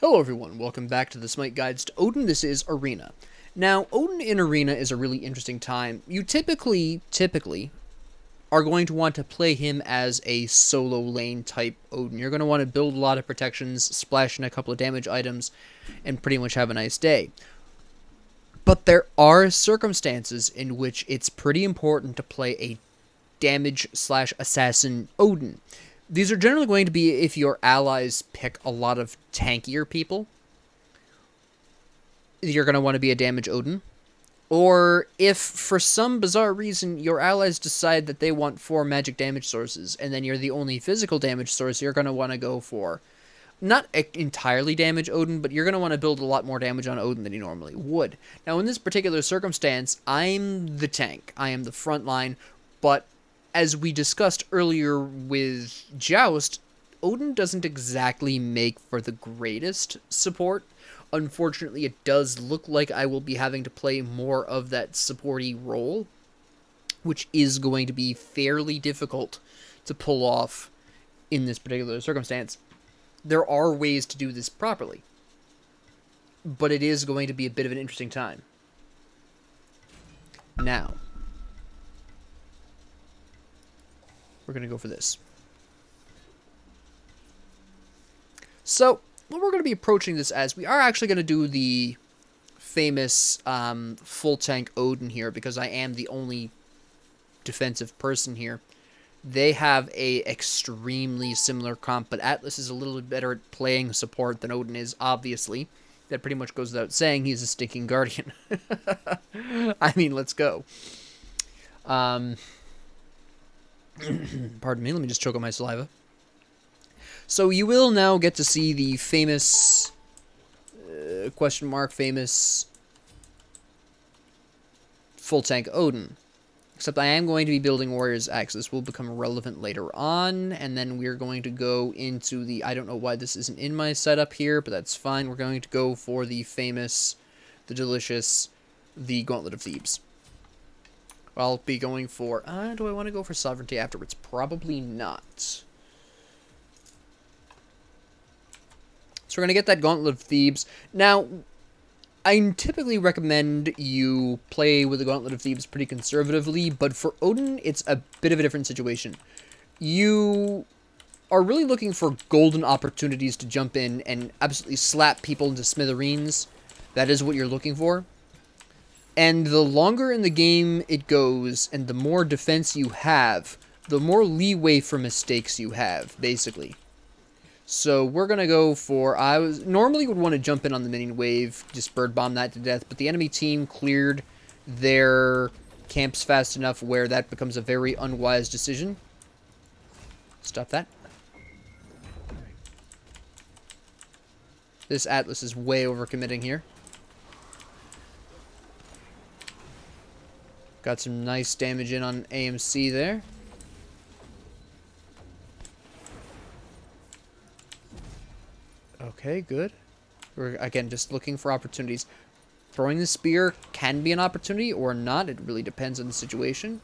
Hello everyone, welcome back to the SMITE Guides to Odin. This is Arena. Now, Odin in Arena is a really interesting time. You typically are going to want to play him as a solo lane type Odin. You're going to want to build a lot of protections, splash in a couple of damage items, and pretty much have a nice day. But there are circumstances in which it's pretty important to play a damage/assassin Odin. These are generally going to be if your allies pick a lot of tankier people. You're going to want to be a damage Odin. Or if, for some bizarre reason, your allies decide that they want 4 magic damage sources, and then you're the only physical damage source, you're going to want to go for, not entirely damage Odin, but you're going to want to build a lot more damage on Odin than you normally would. Now, in this particular circumstance, I'm the tank. I am the front line, but as we discussed earlier with Joust, Odin doesn't exactly make for the greatest support. Unfortunately, it does look like I will be having to play more of that supporty role, which is going to be fairly difficult to pull off in this particular circumstance. There are ways to do this properly, but it is going to be a bit of an interesting time. Now, we're going to go for this. So, what we're going to be approaching this as, we are actually going to do the famous full tank Odin here, because I am the only defensive person here. They have a extremely similar comp, but Atlas is a little bit better at playing support than Odin is, obviously. That pretty much goes without saying. He's a stinking guardian. I mean, let's go. Pardon me, let me just choke on my saliva. So you will now get to see the famous, famous full tank Odin. Except I am going to be building Warrior's Axe. This will become relevant later on, and then we're going to go into the, I don't know why this isn't in my setup here, but that's fine. We're going to go for the famous, the delicious, the Gauntlet of Thebes. I'll be going for, do I want to go for Sovereignty afterwards? Probably not. So we're going to get that Gauntlet of Thebes. Now, I typically recommend you play with the Gauntlet of Thebes pretty conservatively, but for Odin, it's a bit of a different situation. You are really looking for golden opportunities to jump in and absolutely slap people into smithereens. That is what you're looking for. And the longer in the game it goes, and the more defense you have, the more leeway for mistakes you have, basically. So we're going to go for, normally would want to jump in on the minion wave, just bird bomb that to death, but the enemy team cleared their camps fast enough where that becomes a very unwise decision. Stop that. This Atlas is way overcommitting here. Got some nice damage in on AMC there. Okay, good. We're, again, just looking for opportunities. Throwing the spear can be an opportunity or not. It really depends on the situation.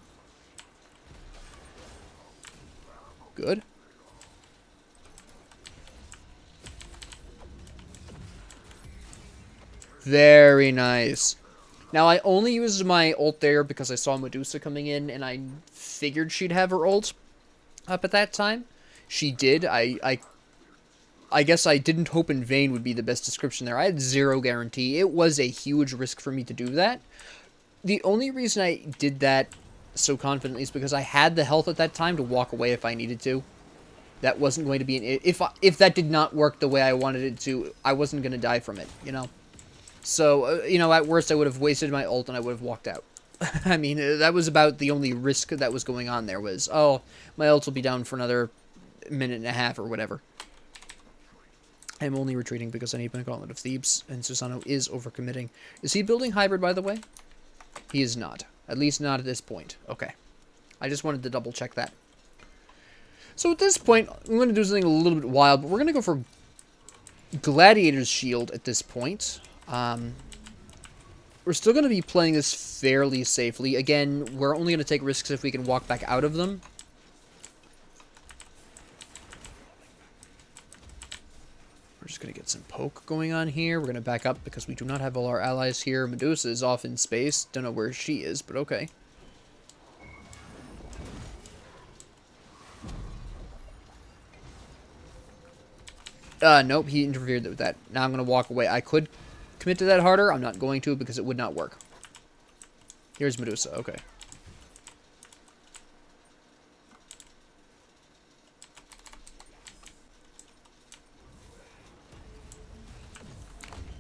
Good. Very nice. Now, I only used my ult there because I saw Medusa coming in, and I figured she'd have her ult up at that time. She did. I guess I didn't hope in vain would be the best description there. I had zero guarantee. It was a huge risk for me to do that. The only reason I did that so confidently is because I had the health at that time to walk away if I needed to. That wasn't going to be an... If that did not work the way I wanted it to, I wasn't going to die from it, you know? So, you know, at worst I would have wasted my ult and I would have walked out. I mean, that was about the only risk that was going on there was, oh, my ult will be down for another minute and a half or whatever. I'm only retreating because I need my Gauntlet of Thebes, and Susano is overcommitting. Is he building hybrid, by the way? He is not. At least not at this point. Okay. I just wanted to double check that. So at this point, I'm going to do something a little bit wild, but we're going to go for Gladiator's Shield at this point. We're still going to be playing this fairly safely. Again, we're only going to take risks if we can walk back out of them. We're just going to get some poke going on here. We're going to back up because we do not have all our allies here. Medusa is off in space. Don't know where she is, but okay. Nope, he interfered with that. Now I'm going to walk away. I could commit to that harder. I'm not going to because it would not work. Here's Medusa. Okay.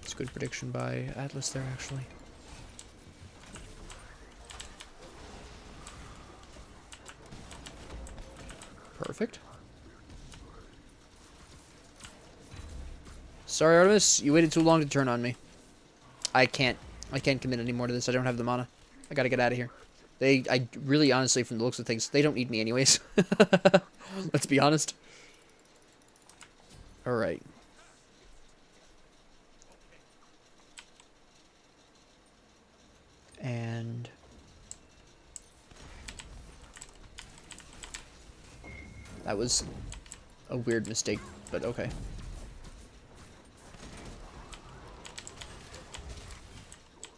It's a good prediction by Atlas there, actually. Perfect. Sorry, Artemis. You waited too long to turn on me. I can't commit anymore to this. I don't have the mana. I gotta get out of here. I really, honestly, from the looks of things, they don't need me anyways. Let's be honest. Alright. And... that was a weird mistake, but okay.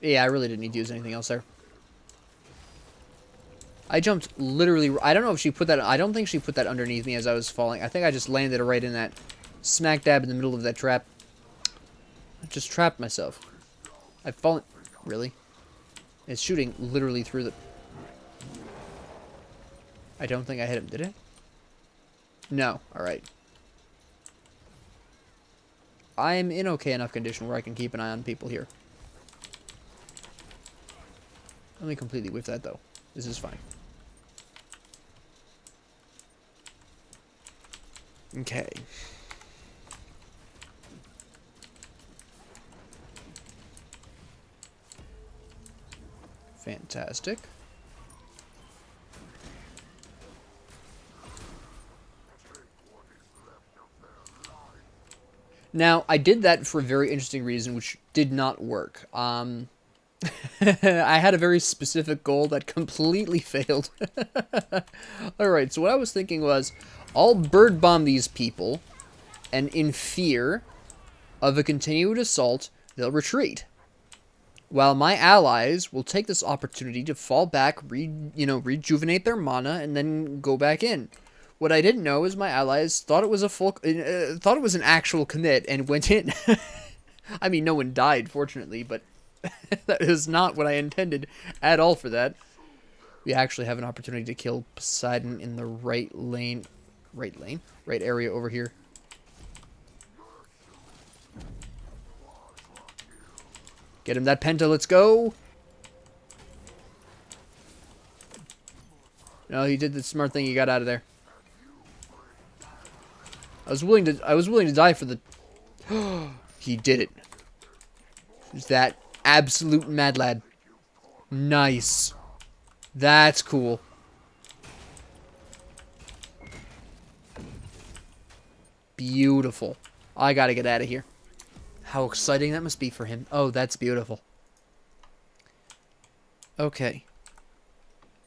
Yeah, I really didn't need to use anything else there. I jumped literally... I don't know if she put that... I don't think she put that underneath me as I was falling. I think I just landed right in that... smack dab in the middle of that trap. I just trapped myself. I've fallen... Really? It's shooting literally through the... I don't think I hit him, did it? No. Alright. I am in okay enough condition where I can keep an eye on people here. Let me completely whiff that, though. This is fine. Okay. Fantastic. Now, I did that for a very interesting reason, which did not work. I had a very specific goal that completely failed. Alright, so what I was thinking was, I'll bird bomb these people, and in fear of a continued assault, they'll retreat. While my allies will take this opportunity to fall back, rejuvenate their mana, and then go back in. What I didn't know is my allies thought it was thought it was an actual commit and went in. I mean, no one died, fortunately, but that is not what I intended at all for that. We actually have an opportunity to kill Poseidon in the right area over here. Get him that penta, let's go! No, he did the smart thing, he got out of there. I was willing to die for the... He did it. Who's that absolute mad lad? Nice. That's cool. Beautiful. I gotta get out of here. How exciting that must be for him. Oh, that's beautiful. Okay.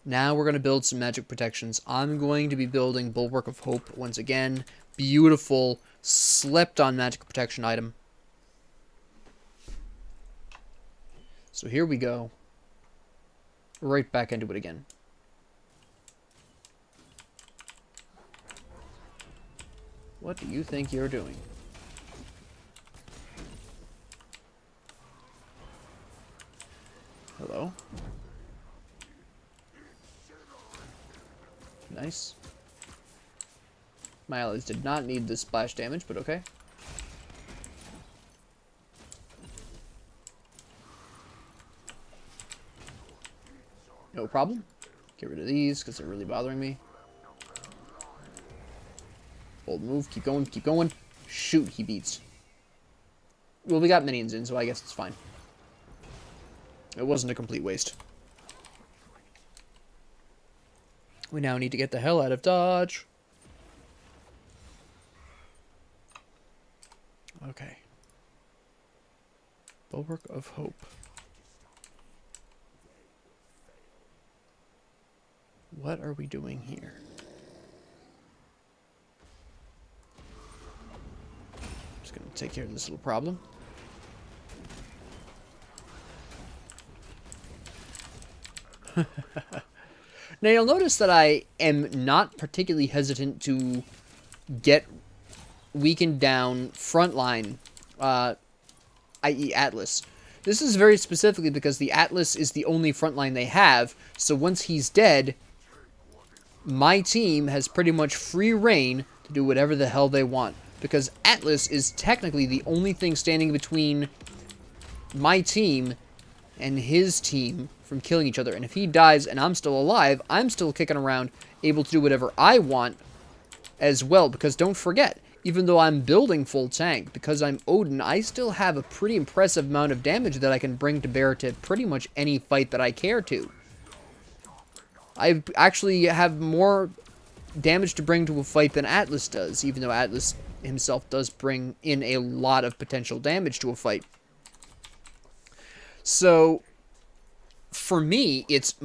Now we're going to build some magic protections. I'm going to be building Bulwark of Hope once again. Beautiful, slept-on magic protection item. So here we go. Right back into it again. What do you think you're doing? Hello? Nice. My allies did not need the splash damage, but okay. No problem. Get rid of these, because they're really bothering me. Bold move, keep going, keep going. Shoot, he beats. Well, we got minions in, so I guess it's fine. It wasn't a complete waste. We now need to get the hell out of Dodge. Okay. Bulwark of Hope. What are we doing here? Just gonna take care of this little problem. Now you'll notice that I am not particularly hesitant to get weakened down frontline, i.e. Atlas. This is very specifically because the Atlas is the only frontline they have, so once he's dead, my team has pretty much free reign to do whatever the hell they want. Because Atlas is technically the only thing standing between my team and his team from killing each other. And if he dies and I'm still alive, I'm still kicking around, able to do whatever I want as well. Because don't forget, even though I'm building full tank, because I'm Odin, I still have a pretty impressive amount of damage that I can bring to bear to pretty much any fight that I care to. I actually have more damage to bring to a fight than Atlas does, even though Atlas himself does bring in a lot of potential damage to a fight. So, for me, it's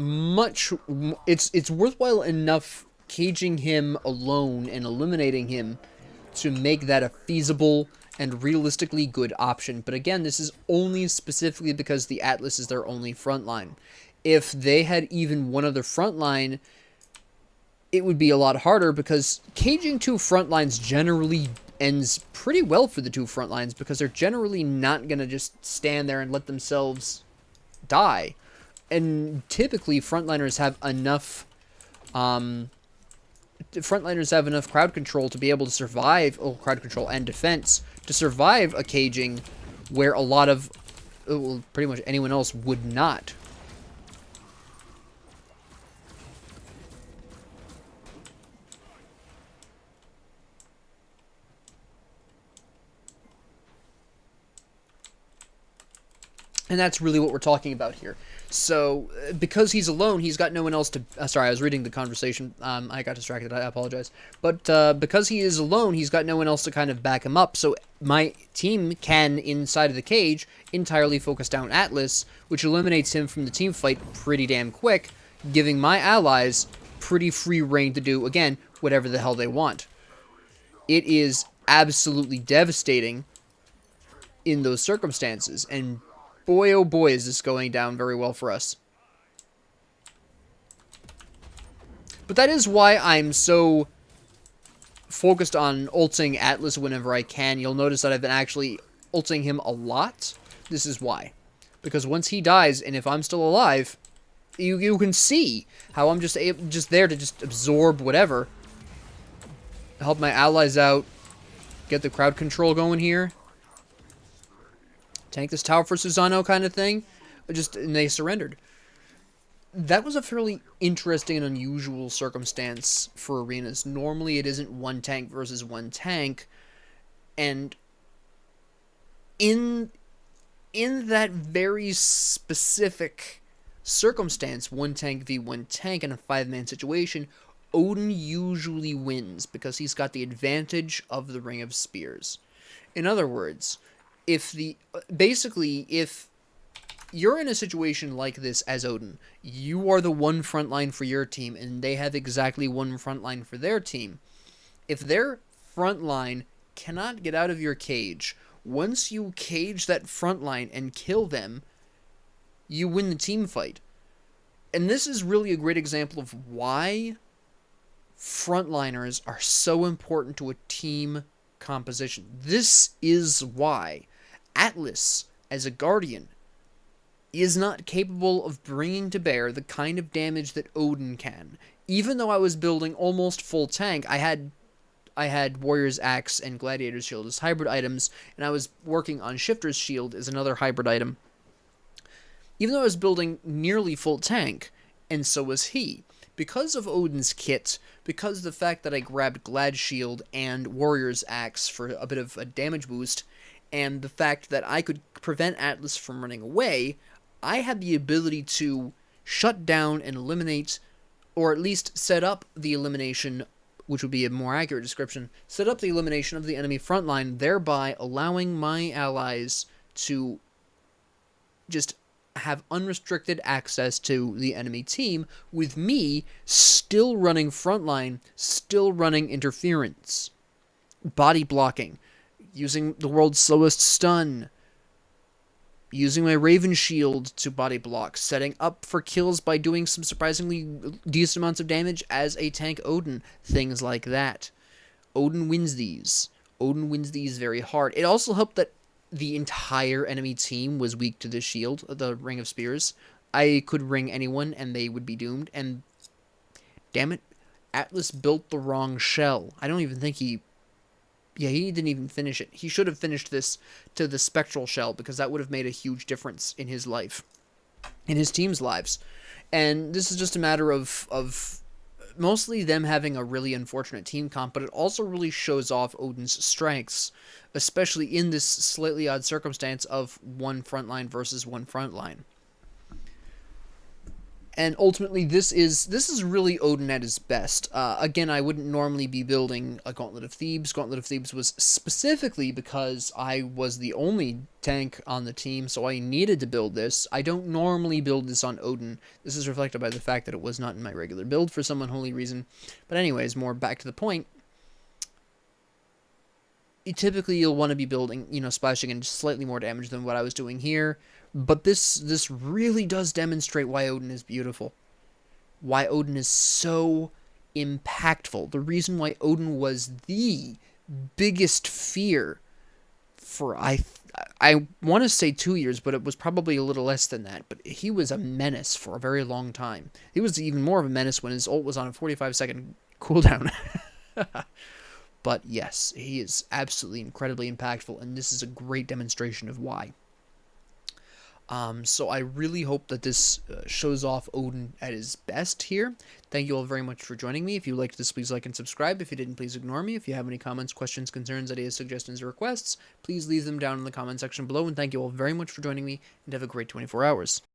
worthwhile enough caging him alone and eliminating him to make that a feasible and realistically good option. But again, this is only specifically because the Atlas is their only frontline. If they had even one other frontline, it would be a lot harder, because caging two frontlines generally ends pretty well for the two frontlines, because they're generally not going to just stand there and let themselves die. And typically frontliners have enough crowd control to be able to survive, crowd control and defense, to survive a caging where a lot of, well, pretty much anyone else would not. And that's really what we're talking about here. So, because he's alone, he's got no one else to... sorry, I was reading the conversation. I got distracted. I apologize. But because he is alone, he's got no one else to kind of back him up. So, my team can, inside of the cage, entirely focus down Atlas, which eliminates him from the team fight pretty damn quick, giving my allies pretty free reign to do, again, whatever the hell they want. It is absolutely devastating in those circumstances, and boy, oh boy, is this going down very well for us. But that is why I'm so focused on ulting Atlas whenever I can. You'll notice that I've been actually ulting him a lot. This is why. Because once he dies, and if I'm still alive, you can see how I'm just there to just absorb whatever. Help my allies out. Get the crowd control going here. Tank this tower for Susano kind of thing. And they surrendered. That was a fairly interesting and unusual circumstance for arenas. Normally it isn't one tank versus one tank. And in that very specific circumstance, one tank v one tank in a 5-man situation, Odin usually wins because he's got the advantage of the Ring of Spears. In other words, if you're in a situation like this as Odin, you are the one front line for your team, and they have exactly one front line for their team. If their front line cannot get out of your cage, once you cage that front line and kill them, you win the team fight. And this is really a great example of why frontliners are so important to a team composition. This is why Atlas, as a Guardian, is not capable of bringing to bear the kind of damage that Odin can. Even though I was building almost full tank, I had Warrior's Axe and Gladiator's Shield as hybrid items, and I was working on Shifter's Shield as another hybrid item. Even though I was building nearly full tank, and so was he, because of Odin's kit, because of the fact that I grabbed Glad Shield and Warrior's Axe for a bit of a damage boost, and the fact that I could prevent Atlas from running away, I had the ability to shut down and eliminate, or at least set up the elimination, which would be a more accurate description, set up the elimination of the enemy front line, thereby allowing my allies to just have unrestricted access to the enemy team, with me still running frontline, still running interference, body blocking, using the world's slowest stun, using my Raven Shield to body block, setting up for kills by doing some surprisingly decent amounts of damage as a tank Odin, things like that. Odin wins these. Odin wins these very hard. It also helped that the entire enemy team was weak to this shield, the Ring of Spears. I could ring anyone and they would be doomed, and damn it, Atlas built the wrong shell. I don't even think he... Yeah, he didn't even finish it. He should have finished this to the Spectral shell, because that would have made a huge difference in his life, in his team's lives. And this is just a matter of mostly them having a really unfortunate team comp, but it also really shows off Odin's strengths, especially in this slightly odd circumstance of one frontline versus one frontline. And ultimately, this is really Odin at his best. Again, I wouldn't normally be building a Gauntlet of Thebes. Gauntlet of Thebes was specifically because I was the only tank on the team, so I needed to build this. I don't normally build this on Odin. This is reflected by the fact that it was not in my regular build for some unholy reason. But anyways, more back to the point. Typically, you'll want to be building, splashing in slightly more damage than what I was doing here. But this really does demonstrate why Odin is beautiful. Why Odin is so impactful. The reason why Odin was the biggest fear for, I want to say 2 years, but it was probably a little less than that. But he was a menace for a very long time. He was even more of a menace when his ult was on a 45-second cooldown. But yes, he is absolutely incredibly impactful, and this is a great demonstration of why. So I really hope that this shows off Odin at his best here. Thank you all very much for joining me. If you liked this, please like and subscribe. If you didn't, please ignore me. If you have any comments, questions, concerns, ideas, suggestions, or requests, please leave them down in the comment section below. And thank you all very much for joining me, and have a great 24 hours.